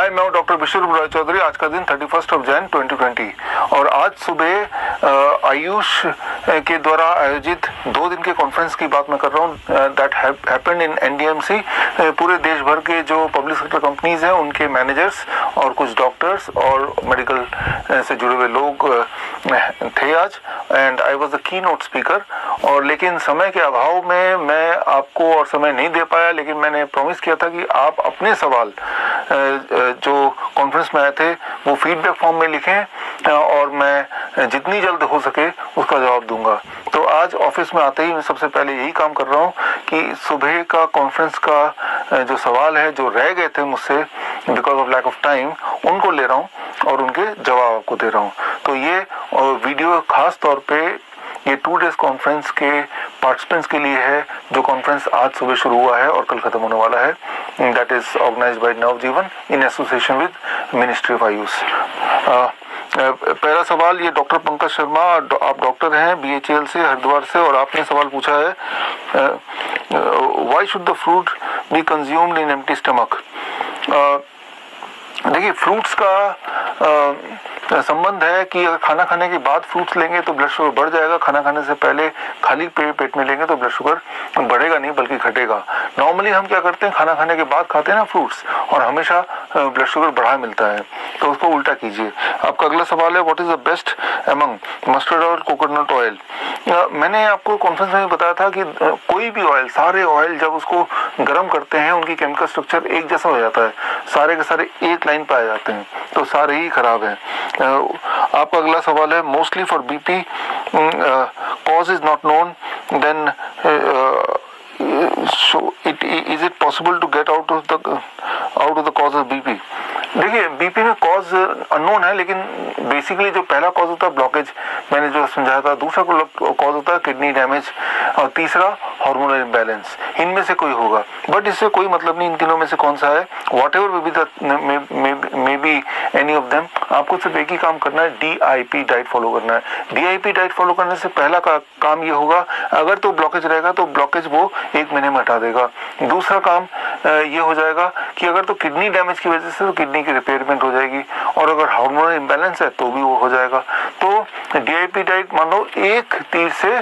हाय, मैं हूं डॉक्टर विश्वरूप राय चौधरी। आज का दिन 31 जनवरी 2020 और आज सुबह आयुष के द्वारा आयोजित 2 दिन के कॉन्फ्रेंस की बात मैं कर रहा हूं। That happened in NDMC. पूरे देश भर के जो पब्लिक सेक्टर कंपनीज हैं उनके मैनेजर्स और कुछ डॉक्टर्स और मेडिकल से जुड़े हुए लोग थे आज, and I was the key note speaker. और लेकिन समय के अभाव में मैं आपको और समय नहीं दे पाया, लेकिन मैंने प्रॉमिस किया था कि आप अपने सवाल जो कॉन्फ्रेंस में आए थे वो फीडबैक फॉर्म में लिखें और मैं जितनी जल्द हो सके उसका जवाब दूंगा। तो आज ऑफिस में आते ही मैं सबसे पहले यही काम कर रहा हूँ कि सुबह का कॉन्फ्रेंस का जो सवाल है जो रह गए थे मुझसे because of lack of time, उनको ले रहा हूँ और उनके जवाब आपको दे रहा हूँ। तो ये वीडियो खास तौर पे ये 2 डेज कॉन्फ्रेंस के पार्टिसिपेंट्स के लिए है, जो कॉन्फ्रेंस आज सुबह शुरू हुआ है और कल खत्म होने वाला है। That is organised by Navjeevan in association with ministry of AYUSH. पहला सवाल ये डॉक्टर पंकज शर्मा, आप डॉक्टर हैं बीएचईएल से, हरिद्वार से, और आपने सवाल पूछा है why should the fruit be consumed in empty stomach. देखिए, फ्रूट्स का संबंध है कि अगर खाना खाने के बाद फ्रूट्स लेंगे तो ब्लड शुगर बढ़ जाएगा, खाना खाने से पहले खाली पेट में लेंगे तो ब्लड शुगर बढ़ेगा नहीं बल्कि घटेगा। नॉर्मली हम क्या करते हैं, खाना खाने के बाद खाते हैं ना फ्रूट्स, और हमेशा ब्लड शुगर बढ़ा मिलता है, तो उसको उल्टा कीजिए। आपका अगला सवाल है what is the best among mustard oil, coconut oil. मैंने आपको कॉन्फ्रेंस में बताया था कि कोई भी ऑयल, सारे ऑयल जब उसको गर्म करते हैं उनकी केमिकल स्ट्रक्चर एक जैसा हो जाता है, सारे के सारे एक लाइन पाए जाते हैं, तो सारे ही खराब हैं। आपका अगला सवाल है mostly for BP cause is not known, then so is it possible to get out of the cause of BP। देखिए, बीपी में कॉज अननोन है, लेकिन बेसिकली जो पहला कॉज होता है ब्लॉकेज, मैंने जो समझाया था, दूसरा कॉज होता है किडनी डैमेज, और तीसरा हार्मोनल इम्बैलेंस। इनमें से कोई होगा, बट इससे कोई मतलब नहीं इन तीनों में से कौन सा है। Whatever may be any of them, आपको सिर्फ एक ही काम करना है, DIP डाइट फॉलो करना है। DIP डाइट फॉलो करने से पहला काम ये होगा, अगर तो ब्लॉकेज रहेगा तो ब्लॉकेज वो 1 महीने में हटा देगा। दूसरा काम ये हो जाएगा कि अगर तो किडनी डैमेज की वजह से तो किडनी की रिपेयरमेंट हो जाएगी, और अगर हार्मोनल इम्बैलेंस है तो भी वो हो जाएगा। तो DIP डाइट मान लो 1 तीर से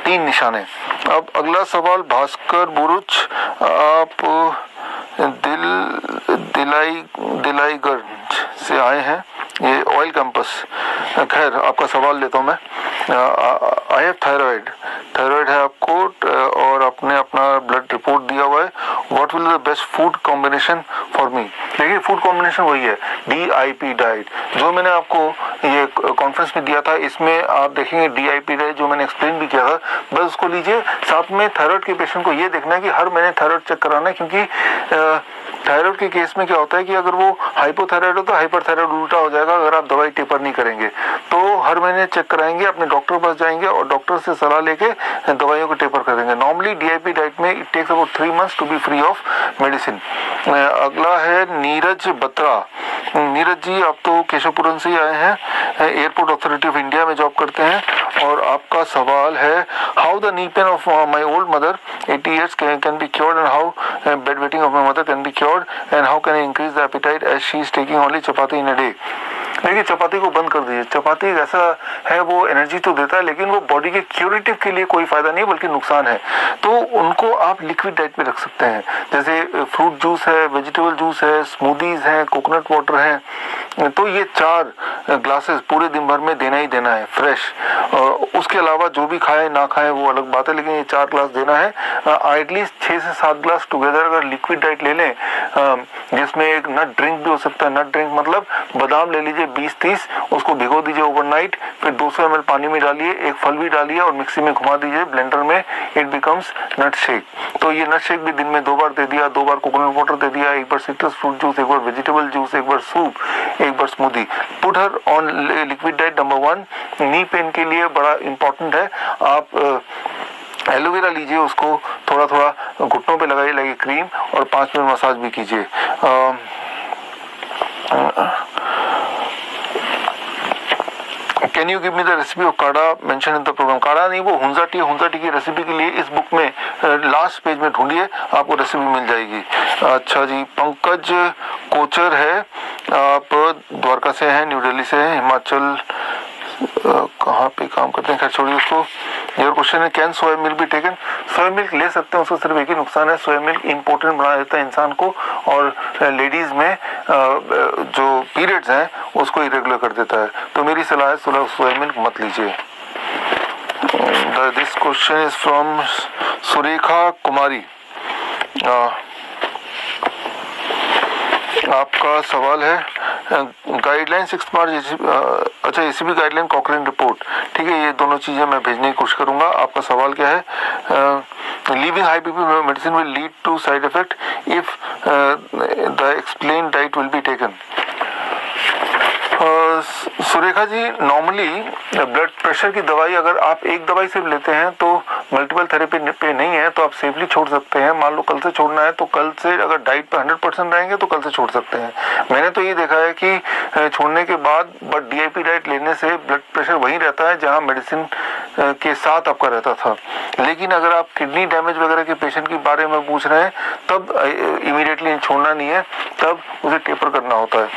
3 निशाने। अब अगला सवाल भास्कर बुरुच, आप दिलाईगंज से आए हैं, ये ऑयल कैंपस। खैर, आपका सवाल लेता हूँ मैं। आई हैव थायराइड है आपको, और आपने अपना ब्लड रिपोर्ट दिया हुआ है। What will the best food combination for me. देखिए, फूड कॉम्बिनेशन वही है DIP डाइट, जो मैंने आपको ये कॉन्फ्रेंस में दिया था। इसमें आप देखेंगे DIP डाइट जो मैंने एक्सप्लेन भी किया था, बस उसको लीजिए। साथ में थायराइड के पेशेंट को ये देखना है कि हर महीने थायराइड चेक कराना है, क्योंकि थायराइड के केस में क्या होता है कि अगर वो हाइपोथायराइड हो तो हाइपरथायराइड उल्टा हो जाएगा अगर आप दवाई टेपर नहीं करेंगे। तो हर महीने चेक कराएंगे, अपने डॉक्टर के पास जाएंगे और डॉक्टर से सलाह लेके दवाइयों को टेपर करेंगे। नॉर्मली DIP डाइट में it takes about 3 months to be free of medicine. अगला है नीरज बत्रा। नीरज जी, आप तो केशवपुरम से ही आए हैं, एयरपोर्ट अथॉरिटी ऑफ इंडिया में जॉब करते हैं, और आपका सवाल है how the knee pain of my old mother 80 years can be cured, and how bed wetting of my mother can be cured, and how can I increase the appetite as she is taking only chapati in a day. देखिए, चपाती को बंद कर दीजिए। चपाती ऐसा है, वो energy तो देता है, लेकिन वो बॉडी के क्यूरेटिव के लिए कोई फायदा नहीं बल्कि नुकसान है। तो उनको आप लिक्विड डाइट में रख सकते हैं, जैसे फ्रूट जूस है, वेजिटेबल जूस है, स्मूदीज है, कोकोनट वाटर है। तो ये 4 ग्लासेस पूरे दिन भर में देना ही देना है फ्रेश। उसके अलावा जो भी खाए ना खाए वो अलग बात है, लेकिन ये 4 ग्लास देना है। एटलीस्ट 6 से 7 ग्लास टुगेदर अगर लिक्विड डाइट ले लें, जिसमें एक नट ड्रिंक भी हो सकता है। नट ड्रिंक मतलब बादाम ले लीजिए 20-30, उसको भिगो दीजिए ओवरनाइट, फिर 200 ml पानी में डालिए, एक फल भी डालिए और मिक्सी में घुमा दीजिए ब्लेंडर में, इट बिकम्स नट शेक। तो ये नट शेक भी दिन में 2 बार दे दिया, 2 बार कोकोनट वाटर दे दिया, 1 बार सिट्रस फ्रूट जूस, 1 बार वेजिटेबल जूस, 1 बार सूप, 1 बार smoothie. Put her on liquid diet. Number 1 knee pain के लिए बड़ा इंपॉर्टेंट है। आप एलोवेरा लीजिए, उसको थोड़ा थोड़ा घुटनों पे लगाइए लगे क्रीम, और 5 मिनट मसाज भी कीजिए। Can you give me the recipe of काढ़ा मेंशन इन द प्रोग्राम। काढ़ा नहीं, वो हुंजा टी की रेसिपी के लिए इस बुक में लास्ट पेज में ढूंढिए, आपको रेसिपी मिल जाएगी। अच्छा जी, पंकज कोचर है, आप द्वारका से हैं, न्यू दिल्ली से हैं, हिमाचल कहाँ पे काम करते हैं, खैर छोड़िए उसको। योर क्वेश्चन है कैन सोया मिल्क भी टेकन। सोया मिल्क ले सकते हैं, उसका सिर्फ एक ही नुकसान है, सोया मिल्क इम्पोर्टेंट बना देता है इंसान को, और लेडीज में जो पीरियड्स हैं उसको इरेगुलर कर देता है। तो मेरी सलाह है सोया मिल्क मत लीजिए। This question is from Surekha Kumari. आपका सवाल है गाइडलाइन 6 मार्च, अच्छा एसीबी गाइडलाइन कॉकरेन रिपोर्ट, ठीक है, ये दोनों चीजें मैं भेजने की कोशिश करूंगा। आपका सवाल क्या है, leaving high BP medicine will lead to side effect if the explain diet will be taken. Surekha ji, normally blood pressure की दवाई अगर आप एक दवाई सिर्फ लेते हैं तो मल्टीपल थेरेपी पे नहीं है तो आप सेफली छोड़ सकते हैं। मान लो कल से छोड़ना है तो कल से, अगर डाइट पे 100% रहेंगे तो कल से छोड़ सकते हैं। मैंने तो ये देखा है कि छोड़ने के बाद बट डीआईपी डाइट लेने से ब्लड प्रेशर वहीं रहता है जहां मेडिसिन के साथ आपका रहता था। लेकिन अगर आप किडनी डैमेज वगैरह के पेशेंट के बारे में पूछ रहे हैं तब इमीडिएटली छोड़ना नहीं है, तब उसे टेपर करना होता है।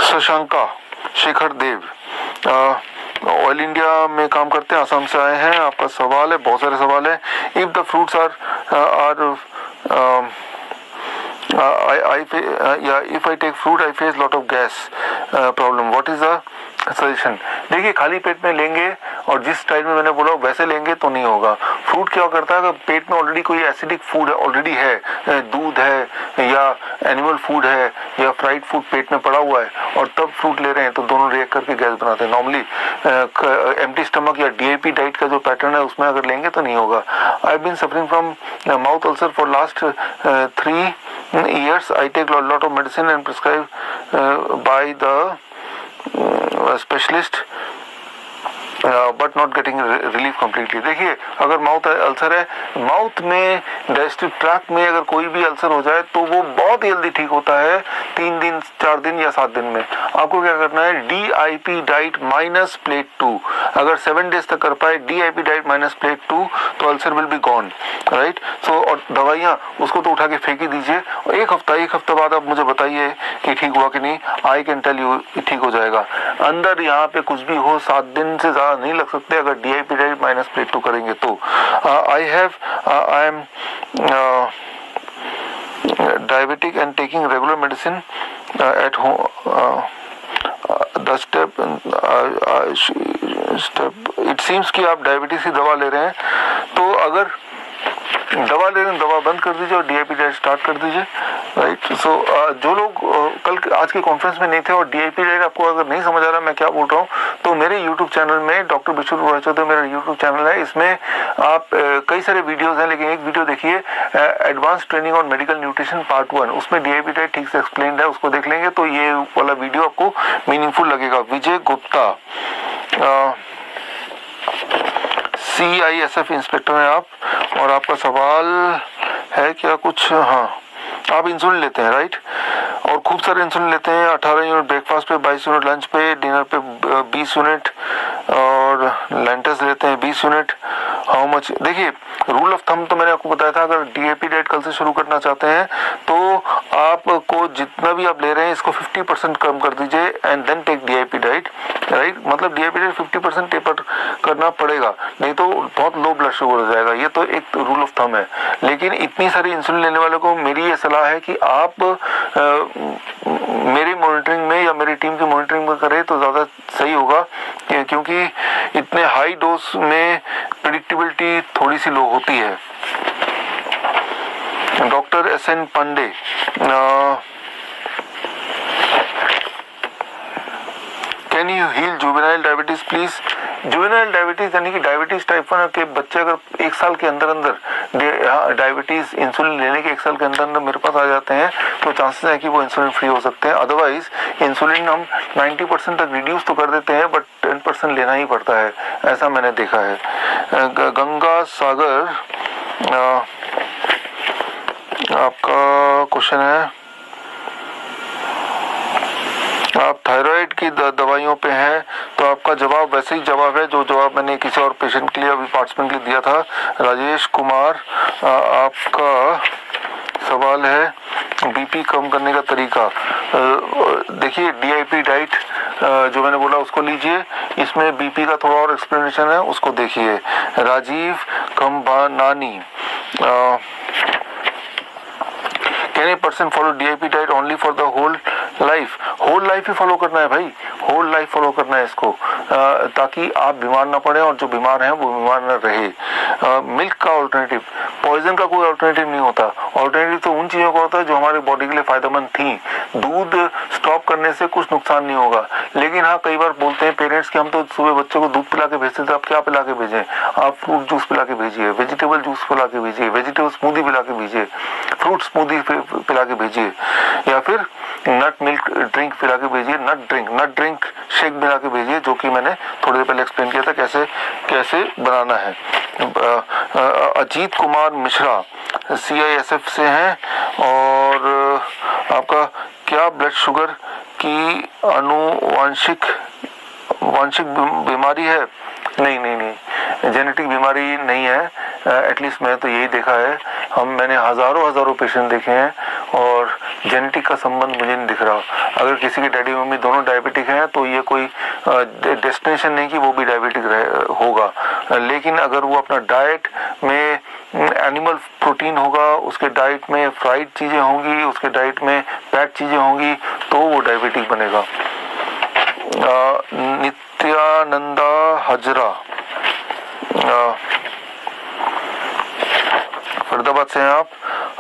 शशांका शेखर देव, ऑयल इंडिया में काम करते हैं, आसाम से आए हैं। आपका सवाल है, बहुत सारे सवाल है। If the fruits are if I take fruit I face lot of gas problem, what is the suggestion. देखिए, खाली पेट में लेंगे और जिस स्टाइल में मैंने बोला वैसे लेंगे तो नहीं होगा। फ्रूट क्या करता है, अगर पेट में ऑलरेडी कोई एसिडिक फूड ऑलरेडी है, दूध है या एनिमल फूड है या फ्राइड फूड पेट में पड़ा हुआ है, और तब फ्रूट ले रहे हैं तो दोनों रिएक्ट करके गैस बनाते हैं। नॉर्मली एम्प्टी स्टमक या डीआईपी डाइट का जो पैटर्न है उसमें अगर लेंगे तो नहीं होगा। I have been suffering from mouth ulcer for last 3 years. I take a lot of medicine and prescribed by the specialist but not getting relief completely. देखिए, अगर माउथ अल्सर है, माउथ में डाइजेस्टिव ट्रैक्ट में अगर कोई भी ulcer हो जाए तो वो बहुत ही जल्दी ठीक होता है, 3 दिन 4 दिन या 7 दिन में। आपको क्या करना है, DIP डाइट माइनस प्लेट 2, अगर 7 डेज तक कर पाए DIP डाइट माइनस प्लेट 2 तो ulcer will be gone, right. So और दवाइयाँ उसको तो उठा के फेंक ही दीजिए, और एक हफ्ता बाद आप मुझे बताइए कि ठीक हुआ कि नहीं। आई कैन टेल यू ठीक हो जाएगा। अंदर यहाँ पे कुछ भी हो 7 दिन से ज्यादा नहीं लग सकते अगर DIP डाइट माइनस प्लेट 2 करेंगे तो। I am diabetic and taking regular medicine at home. The step it seems कि आप डायबिटीज की दवा ले रहे हैं, तो अगर दवा ले रहे हैं दवा बंद कर दीजिए और DIP डाइट स्टार्ट कर दीजिए, राइट। सो जो लोग कल आज के कॉन्फ्रेंस में नहीं थे और DIP डाइट आपको अगर नहीं समझ आ रहा मैं क्या बोल रहा हूँ, तो मेरे YouTube चैनल में डॉक्टर बिशुर चौधरी मेरा YouTube चैनल है, इसमें आप कई सारे वीडियोस हैं, लेकिन एक वीडियो देखिए advance training on medical nutrition part 1, उसमें DIP डाइट ठीक से एक्सप्लेन्ड है, उसको देख लेंगे तो ये वाला वीडियो आपको मीनिंगफुल लगेगा। विजय गुप्ता, CISF इंस्पेक्टर हैं आप, और आपका सवाल है क्या कुछ, हाँ, आप इंसुलिन लेते हैं, राइट, और खूब सारे इंसुलिन लेते हैं, 18 यूनिट ब्रेकफास्ट पे, 22 यूनिट लंच पे, डिनर पे 20 यूनिट, और लेंटस लेते हैं 20 यूनिट। हाउ मच, देखिए रूल ऑफ थंब तो मैंने आपको बताया था, अगर DIP डाइट कल से शुरू करना चाहते हैं तो आपको जितना भी आप ले रहे हैं इसको 50% कम कर दीजिए and then take DIP diet, right. मतलब DIP डाइट 50% टेपर करना पड़ेगा, नहीं तो बहुत लो ब्लड शुगर हो जाएगा। ये तो एक रूल ऑफ थंब है, लेकिन इतनी सारी इंसुलिन लेने वालों को मेरी ये सलाह है कि आप मेरी मॉनिटरिंग में या मेरी टीम की मॉनिटरिंग में करें तो ज़्यादा सही होगा, क्योंकि इतने हाई डोज में प्रेडिक्टेबिलिटी थोड़ी सी लो होती है। Doctor SN Pandey, can you heal juvenile diabetes please. Juvenile diabetes यानी कि डायबिटीज टाइप 1 के बच्चे अगर 1 साल के अंदर डायबिटीज इंसुलिन लेने के 1 साल के अंदर मेरे पास आ जाते हैं तो चांसेस है कि वो इंसुलिन फ्री हो सकते हैं। अदरवाइज इंसुलिन हम 90% तक रिड्यूस तो कर देते हैं, बट 10% लेना ही पड़ता है, ऐसा मैंने देखा है। गंगा सागर, आपका क्वेश्चन है, आप थायराइड की दवाइयों पे हैं, तो आपका जवाब वैसे ही जवाब है जो जवाब मैंने किसी और पेशेंट के लिए, अभी पार्टिसिपेंट के लिए दिया था। राजेश कुमार, आपका सवाल है बीपी कम करने का तरीका। देखिए, डीआईपी डाइट जो मैंने बोला उसको लीजिए, इसमें बीपी का थोड़ा और एक्सप्लेनेशन है, उसको देखिए। Rajiv Khambanani, can a person follow DIP diet only for the whole life? Whole life ही फॉलो करना है भाई, होल लाइफ फॉलो करना है इसको, ताकि आप बीमार ना पड़े और जो बीमार हैं वो बीमार ना रहे। मिल्क का ऑल्टरनेटिव, पॉइजन का कोई ऑल्टरनेटिव नहीं होता। ऑल्टरनेटिव तो उन चीज़ों का होता है जो हमारी बॉडी के लिए फायदेमंद थी। दूध स्टॉप करने से कुछ नुकसान नहीं होगा, लेकिन हाँ कई बार बोलते हैं पेरेंट्स कि हम तो सुबह बच्चों को दूध पिला के भेजते थे, आप क्या पिला के भेजें? आप फ्रूट जूस पिला के भेजिए, वेजिटेबल जूस पिला के भेजिए, वेजिटेबल स्मूदी पिला के भेजिए, फ्रूट स्मूदी पिला के भेजिए, या फिर नट मिल्क ड्रिंक पिला के भेजिए, नट ड्रिंक शेक पिला के भेजिए, जो कि मैंने थोड़ी देर पहले एक्सप्लेन किया था कैसे कैसे बनाना है। अजीत कुमार मिश्रा CISF से हैं, और आपका क्या ब्लड शुगर की वांशिक बीमारी है? नहीं, जेनेटिक बीमारी नहीं है। एटलीस्ट मैं तो यही देखा है, मैंने हजारों पेशेंट देखे हैं और जेनेटिक का संबंध मुझे नहीं दिख रहा। अगर किसी के डैडी मम्मी दोनों डायबिटिक हैं तो ये कोई डेस्टिनेशन नहीं कि वो भी डायबिटिक होगा, लेकिन अगर वो अपना डाइट में एनिमल प्रोटीन होगा, उसके डाइट में फ्राइड चीज़ें होंगी, उसके डाइट में पैक चीज़ें होंगी, तो वो डायबिटिक बनेगा। नित्यानंदा हजरा फरीदाबाद से हैं आप।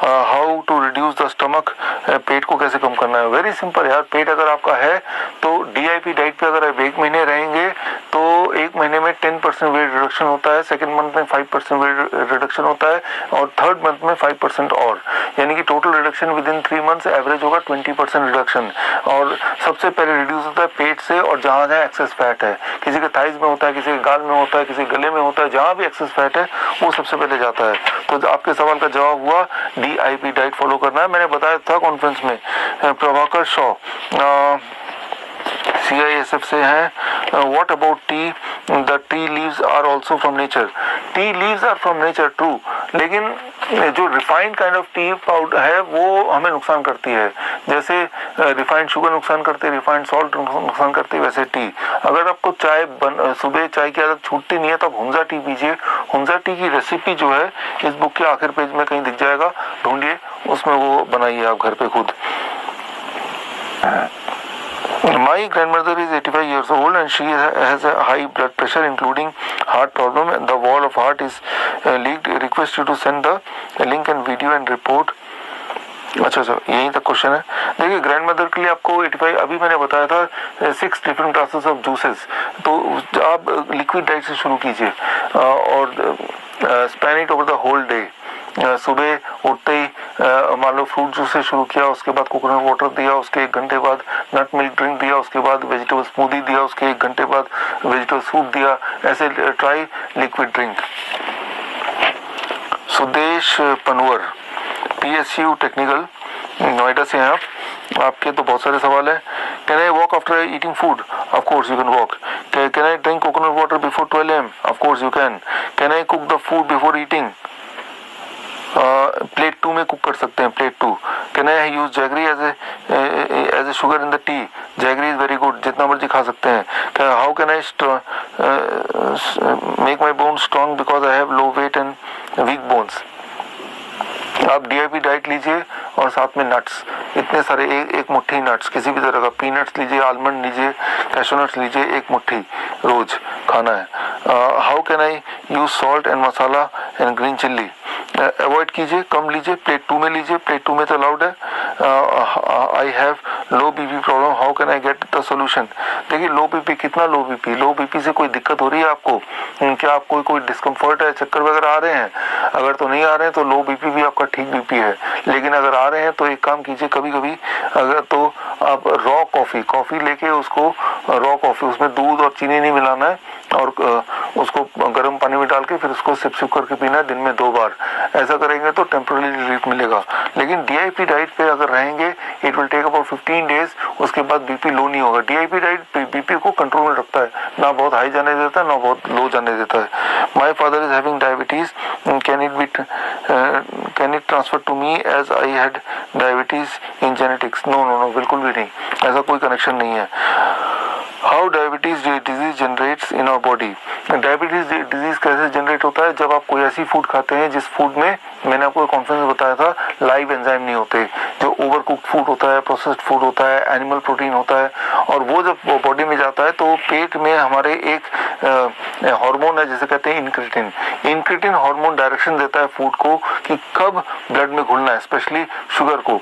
How to reduce the stomach, पेट को कैसे कम करना है? वेरी सिंपल यार, पेट अगर आपका है तो डीआईपी डाइट पे अगर आप 1 महीने रहेंगे तो 1 महीने में 10% वेट रिडक्शन होता है, सेकंड मंथ में 5% वेट रिडक्शन होता है, और थर्ड मंथ में 5% और, यानी कि total reduction with in 3 months average होगा 20% रिडक्शन। और सबसे पहले रिड्यूस होता है पेट से, और जहाँ जहाँ एक्सेस फैट है, किसी के थाइज में होता है, किसी के गाल में होता है, किसी के गले में होता है, जहाँ भी एक्सेस फैट है वो सबसे पहले जाता है। तो आपके सवाल का जवाब हुआ डीआईपी डाइट फॉलो करना है। मैंने बताया था कॉन्फ्रेंस में। प्रभाकर शॉ CISF से हैं। What about tea? The tea leaves are also from nature. Tea leaves are from nature, true, लेकिन जो refined kind of tea powder है वो हमें नुकसान करती है। जैसे रिफाइंड शुगर नुकसान करती है, रिफाइंड सॉल्ट नुकसान करती है, वैसे टी। अगर आपको सुबह चाय की आदत छूटती नहीं है तो आप हुंजा टी पीजिए। हुंजा टी की रेसिपी जो है इस बुक के आखिर पेज में कहीं दिख जाएगा, ढूंढिए, उसमें वो बनाइए आप घर पे खुद। My grandmother is 85 years old and she has a high blood pressure including heart problem, and the wall of heart is leaked. Request you to send the link and video and report. अच्छा, यही तक question है। देखिए, grand mother के लिए आपको 85, अभी मैंने बताया था 6 डिफरेंट क्लासेस ऑफ जूसेस, तो आप लिक्विड डाइट से शुरू कीजिए और spend it over the whole day. सुबह उठते ही मान लो फ्रूट जूस से शुरू किया, उसके बाद कोकोनट वाटर दिया, उसके 1 घंटे बाद नट मिल्क ड्रिंक दिया, उसके बाद वेजिटेबल स्मूदी दिया, उसके 1 घंटे बाद वेजिटेबल सूप दिया, ऐसे try liquid drink. Sudesh Panwar PSU technical Noida से हैं आप। आपके तो बहुत सारे सवाल हैं। Can I walk after eating food? Of course you can walk. Can I drink coconut water before 12 AM? Of course you can. Can I cook the food before eating? Plate 2 में कुक कर सकते हैं, plate 2। Can I use jaggery as a sugar in the T? Jaggery is very good, जितना मर्जी खा सकते हैं। How can I make my bone strong because I have low weight and weak bones? आप DIP diet लीजिए और साथ में नट्स, इतने सारे, एक मुट्ठी नट्स, किसी भी तरह का, पीनट्स लीजिए, आलमंड लीजिए, कैशू नट्स लीजिए, 1 मुट्ठी रोज खाना है। How can I use salt and masala and green chilli? Avoid कीजिए, कम लीजिए, प्लेट 2 में लीजिए, प्लेट 2 में तो अलाउड है। आई have low BP problem, how can I get the solution? देखिए, लो बीपी, कितना लो बीपी? लो बीपी से कोई दिक्कत हो रही है आपको? क्या आपको कोई डिस्कम्फर्ट है, चक्कर वगैरह आ रहे हैं? अगर तो नहीं आ रहे हैं तो लो बीपी भी आपका ठीक बीपी है, लेकिन अगर आ रहे हैं तो एक काम कीजिए, कभी कभी अगर तो आप रॉ कॉफ़ी लेके उसको, रॉ कॉफ़ी, उसमें दूध और चीनी नहीं मिलाना है, और उसको गर्म पानी में डाल के फिर उसको सिप करके पीना है दिन में 2 बार। ऐसा करेंगे तो टेम्पररी रिलीफ मिलेगा। लेकिन DIP डाइट पे अगर रहेंगे it will take about 15 days, उसके बाद BP लो नहीं होगा। DIP डाइट BP को कंट्रोल में रखता है, ना बहुत हाई जाने देता है ना बहुत लो जाने देता है। My father is having diabetes, can it transfer to me as I had diabetes in genetics? No no no, बिल्कुल भी नहीं, ऐसा कोई कनेक्शन नहीं है। How diabetes disease generates in our body? Diabetes disease कैसे जनरेट होता है? जब आप कोई ऐसी फूड खाते हैं जिस फूड में, मैंने आपको कॉन्फ्रेंस में बताया था, लाइव एंजाइम नहीं होते, जो ओवर कुक्ड फूड होता है, प्रोसेस्ड फूड होता है, एनिमल प्रोटीन होता है, और वो जब बॉडी में जाता है तो पेट में हमारे एक हार्मोन है जिसे कहते हैं इंक्रेटिन। इंक्रेटिन हार्मोन डायरेक्शन देता है फूड को कि कब ब्लड में घुलना है, स्पेशली शुगर को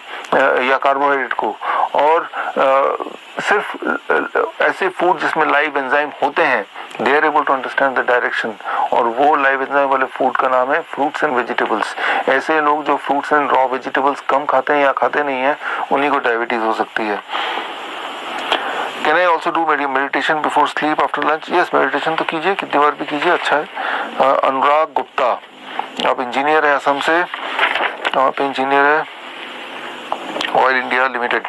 या कार्बोहाइड्रेट को। और सिर्फ ऐसे फूड जिसमें लाइव एंजाइम होते हैं, they are able to understand the direction, और वो लाइव एंजाइम वाले फूड का नाम है फ्रूट्स एंड वेजिटेबल्स। ऐसे लोग जो फ्रूट्स एंड रॉ वेजिटेबल्स कम खाते हैं या खाते नहीं हैं, उन्हीं को डायबिटीज हो सकती है। Can I also do meditation before sleep after lunch? Yes, meditation तो कीजिए, कितनी बार भी कीजिए, अच्छा है। अनुराग गुप्ता, आप इंजीनियर है असम से, आप इंजीनियर है oil India limited.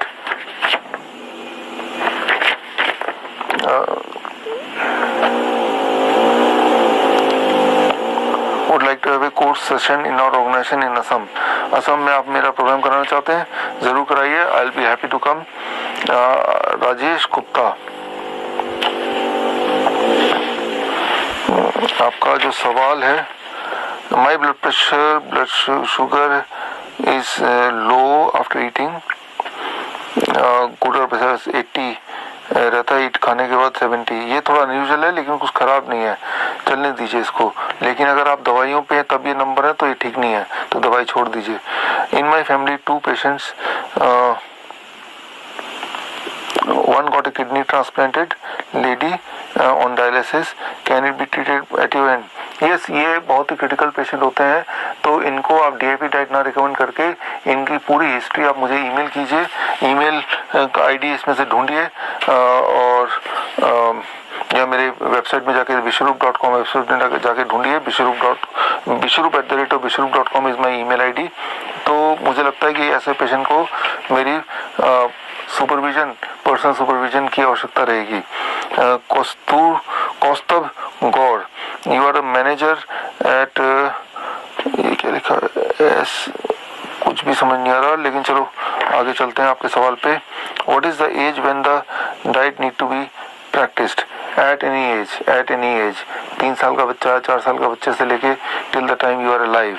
would like to have a course session in our organization in Assam. Assam में आप मेरा प्रोग्राम कराना चाहते हैं, ज़रूर कराइए, I will be happy to come. Rajesh Gupta, आपका जो सवाल है, my blood pressure, blood sugar is low after eating, good pressure 80 रहता है, ईट खाने के बाद 70। ये थोड़ा अनयूजुअल है लेकिन कुछ खराब नहीं है, चलने दीजिए इसको। लेकिन अगर आप दवाइयों पे तब ये नंबर है तो ये ठीक नहीं है, तो दवाई छोड़ दीजिए। In my family 2 patients, one got a kidney transplanted lady on dialysis, can it be treated at your end? Yes, ये बहुत ही क्रिटिकल पेशेंट होते हैं, तो इनको आप DIP डाइट ना रिकमेंड करके इनकी पूरी हिस्ट्री आप मुझे ईमेल कीजिए, ईमेल का ID इसमें से ढूंढिए, और या मेरे वेबसाइट में जाके विश्वरूप.com वेबसाइट में जाके ढूंढिए, विश्वरूप@विश्वरूप.com इज माई ईमेल ID। तो मुझे लगता है कि ऐसे पेशेंट को मेरी सुपरविजन, पर्सनल सुपरविजन की आवश्यकता रहेगी। Kaustabh Gaur, you are a manager at, ये क्या लिखा है, कुछ भी समझ नहीं आ रहा, लेकिन चलो आगे चलते हैं आपके सवाल पे। What is the age when the diet need to be practised? At any age, at any age. 3 साल का बच्चा, 4 साल का बच्चे से लेके till the time you are alive.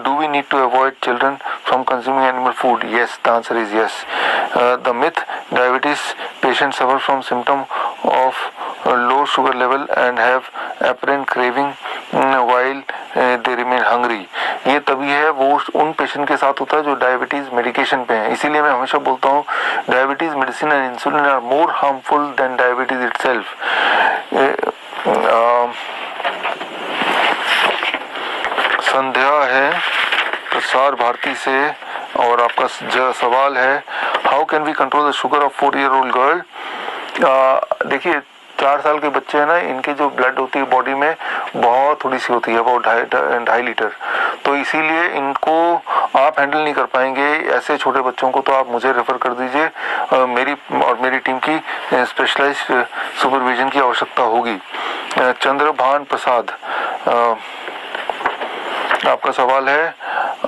Do we need to avoid children from consuming animal food? Yes, the answer is yes. The myth: diabetes patients suffer from symptom of low sugar level and have apparent craving while they remain hungry. ये तभी है, वो उन patient के साथ होता है जो डायबिटीज मेडिकेशन पे हैं। इसीलिए मैं हमेशा बोलता हूँ diabetes medicine and insulin are more harmful than diabetes itself. Sandhya है प्रसार भारती से, और आपका सवाल है how can we control the sugar of 4-year-old girl? देखिए, 4 साल के बच्चे हैं ना, इनके जो ब्लड होती है बॉडी में बहुत थोड़ी सी होती है, about 2.5 लीटर, तो इसीलिए इनको आप हैंडल नहीं कर पाएंगे। ऐसे छोटे बच्चों को तो आप मुझे रेफर कर दीजिए, मेरी और मेरी टीम की स्पेशलाइज्ड सुपरविजन की आवश्यकता होगी। चंद्रभान प्रसाद, आपका सवाल है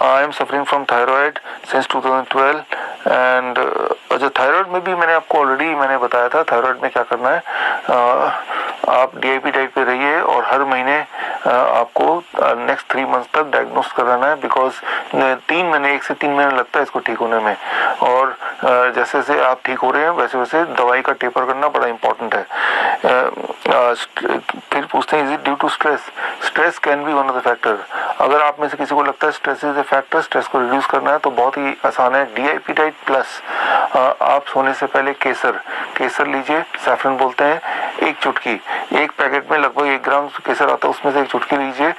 I am suffering from thyroid since 2012 and, अच्छा, थायराइड में भी मैंने आपको ऑलरेडी मैंने बताया था थायराइड में क्या करना है। आप DIP डाइट पे रहिए और हर महीने आपको नेक्स्ट 3 मंथ्स तक डायग्नोस कराना है, बिकॉज 1 से 3 महीने लगता है इसको ठीक होने में, और जैसे जैसे आप ठीक हो रहे हैं वैसे वैसे दवाई का टेपर करना बड़ा इंपॉर्टेंट है। फिर पूछते हैं is it due to stress? Stress can be one of the factor. अगर आप में से किसी को लगता है stress is a factor, stress को रिड्यूस करना है, तो बहुत ही आसान है, DIP डाइट प्लस आप सोने से पहले केसर लीजिए, सैफरन बोलते हैं, 1 चुटकी, एक पैकेट में लगभग 1 ग्राम केसर आता है, उसमें से 1 चुटकी लीजिए,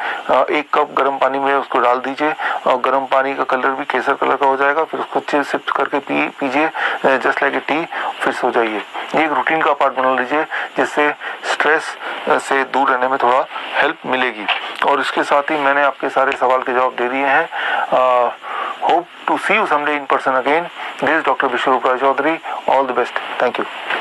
1 कप गर्म पानी में उसको डाल दीजिए, और गर्म पानी का कलर भी केसर कलर का हो जाएगा, फिर उसको सिप करके पीजिए जस्ट लाइक ए टी, फिर सो जाइए। ये एक रूटीन का पार्ट बना लीजिए जिससे स्ट्रेस से दूर रहने में थोड़ा हेल्प मिलेगी। और इसके साथ ही मैंने आपके सारे सवाल के जवाब दे दिए हैं। Hope to see you someday in person again. This is Dr. Vishwarup Rai Chaudhary. All the best. Thank you.